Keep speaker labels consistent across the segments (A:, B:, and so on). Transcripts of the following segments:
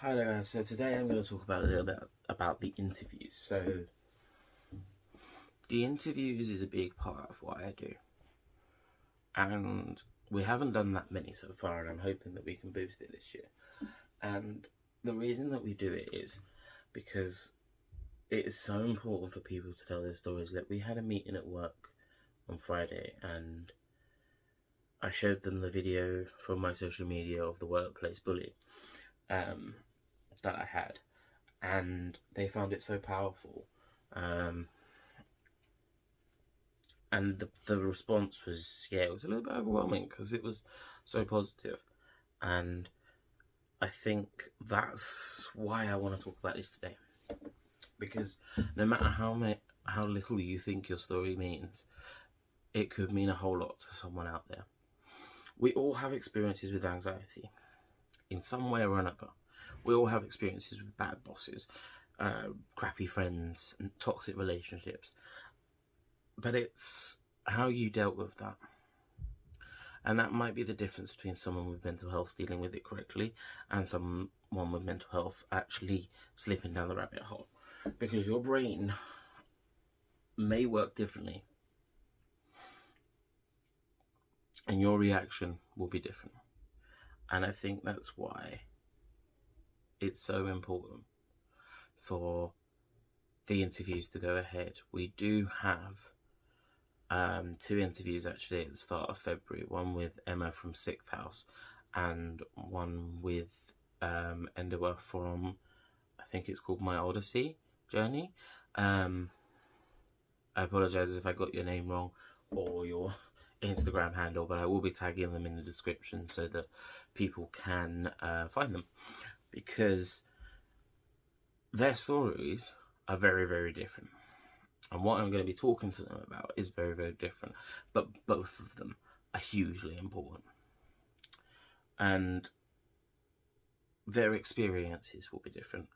A: Hi there guys, so today I'm going to talk about a little bit about the interviews. So the interviews is a big part of what I do, and we haven't done that many so far, and I'm hoping that we can boost it this year. And the reason that we do it is because it is so important for people to tell their stories. Like, we had a meeting at work on Friday, and I showed them the video from my social media of the workplace bully that I had, and they found it so powerful. And the response was, yeah, it was a little bit overwhelming because it was so positive. And I think that's why I want to talk about this today, because no matter how little you think your story means, it could mean a whole lot to someone out there. We all have experiences with anxiety in some way or another. We all have experiences with bad bosses, crappy friends, and toxic relationships. But it's how you dealt with that. And that might be the difference between someone with mental health dealing with it correctly and someone with mental health actually slipping down the rabbit hole. Because your brain may work differently, and your reaction will be different. And I think that's why it's so important for the interviews to go ahead. We do have two interviews actually at the start of February, one with Emma from Sixth House and one with Endeavour from, I think it's called My Odyssey Journey. I apologise if I got your name wrong or your Instagram handle, but I will be tagging them in the description so that people can find them, because their stories are very, very different. And what I'm going to be talking to them about is very, very different. But both of them are hugely important. And their experiences will be different.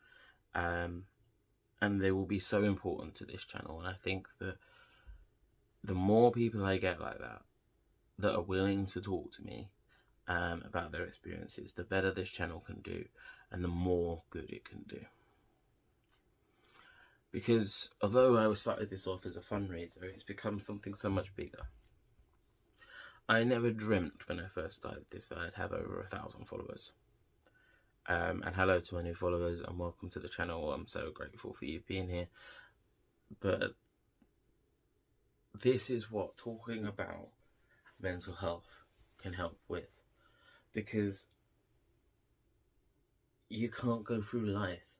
A: And they will be so important to this channel. And I think that the more people I get like that are willing to talk to me about their experiences, the better this channel can do and the more good it can do. Because although I started this off as a fundraiser, it's become something so much bigger. I never dreamt when I first started this that I'd have over 1,000 followers. And hello to my new followers and welcome to the channel. I'm so grateful for you being here. But this is what talking about mental health can help with. Because you can't go through life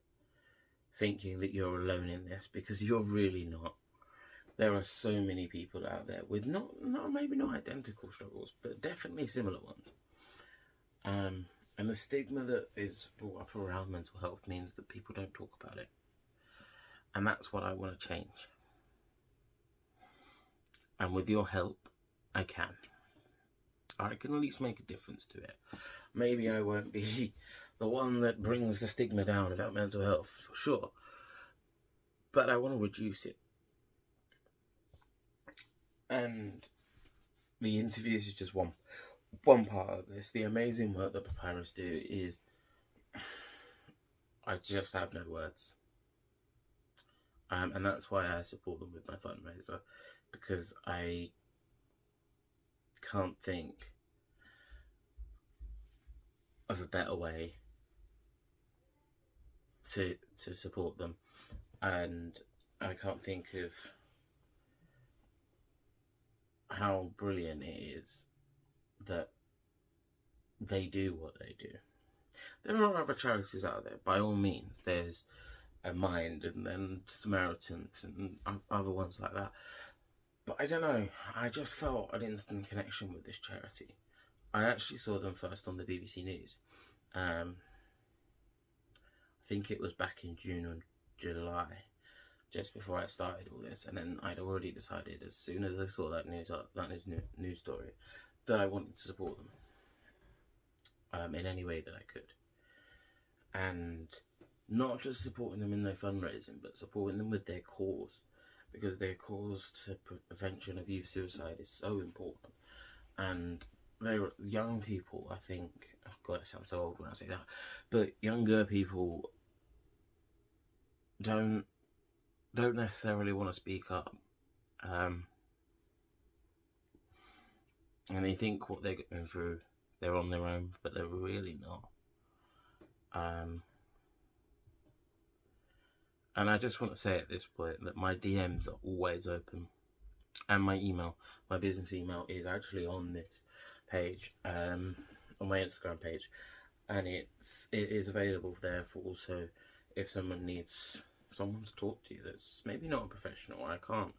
A: thinking that you're alone in this, because you're really not. There are so many people out there with maybe not identical struggles, but definitely similar ones. And the stigma that is brought up around mental health means that people don't talk about it. And that's what I want to change. And with your help, I can. I can at least make a difference to it. Maybe I won't be the one that brings the stigma down about mental health, for sure. But I want to reduce it. And the interviews is just one part of this. The amazing work that Papyrus do is, I just have no words. And that's why I support them with my fundraiser, because I can't think of a better way to support them, and I can't think of how brilliant it is that they do what they do. There are other charities out there, by all means. There's a Mind, and then Samaritans, and other ones like that. But I don't know, I just felt an instant connection with this charity. I actually saw them first on the BBC News. I think it was back in June or July, just before I started all this, and then I'd already decided as soon as I saw that news story that I wanted to support them in any way that I could. And not just supporting them in their fundraising, but supporting them with their cause, because their cause to prevention of youth suicide is so important. And they're young people, I think, God, it sounds so old when I say that. But younger people don't necessarily want to speak up. And they think what they're going through, they're on their own, but they're really not. And I just want to say at this point that my DMs are always open. And my business email is actually on this page, on my Instagram page. And it is available there for also if someone needs someone to talk to that's maybe not a professional. I can't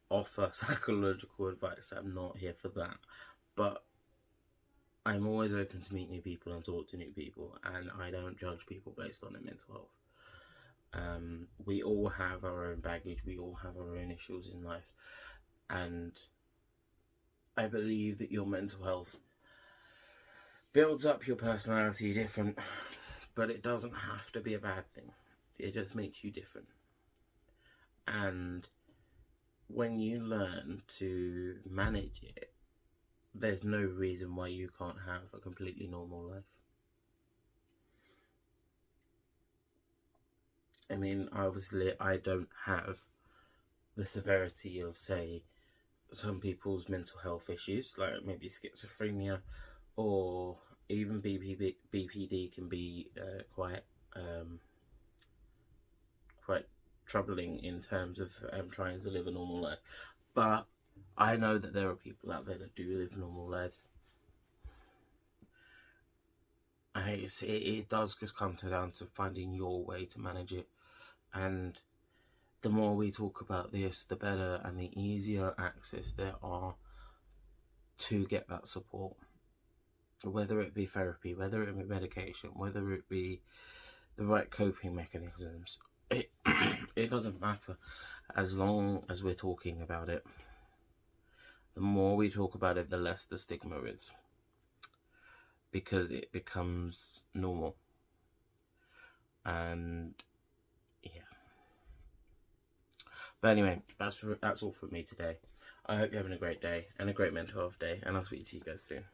A: offer psychological advice. I'm not here for that. But I'm always open to meet new people and talk to new people, and I don't judge people based on their mental health. We all have our own baggage, we all have our own issues in life, and I believe that your mental health builds up your personality different, but it doesn't have to be a bad thing. It just makes you different. And when you learn to manage it, there's no reason why you can't have a completely normal life. I mean, obviously, I don't have the severity of, say, some people's mental health issues, like maybe schizophrenia, or even BPD can be quite troubling in terms of trying to live a normal life. But I know that there are people out there that do live normal lives. It does just come down to finding your way to manage it. And the more we talk about this, the better and the easier access there are to get that support. Whether it be therapy, whether it be medication, whether it be the right coping mechanisms, it doesn't matter as long as we're talking about it. The more we talk about it, the less the stigma is, because it becomes normal. And yeah. But anyway, that's all from me today. I hope you're having a great day and a great mental health day, and I'll speak to you guys soon.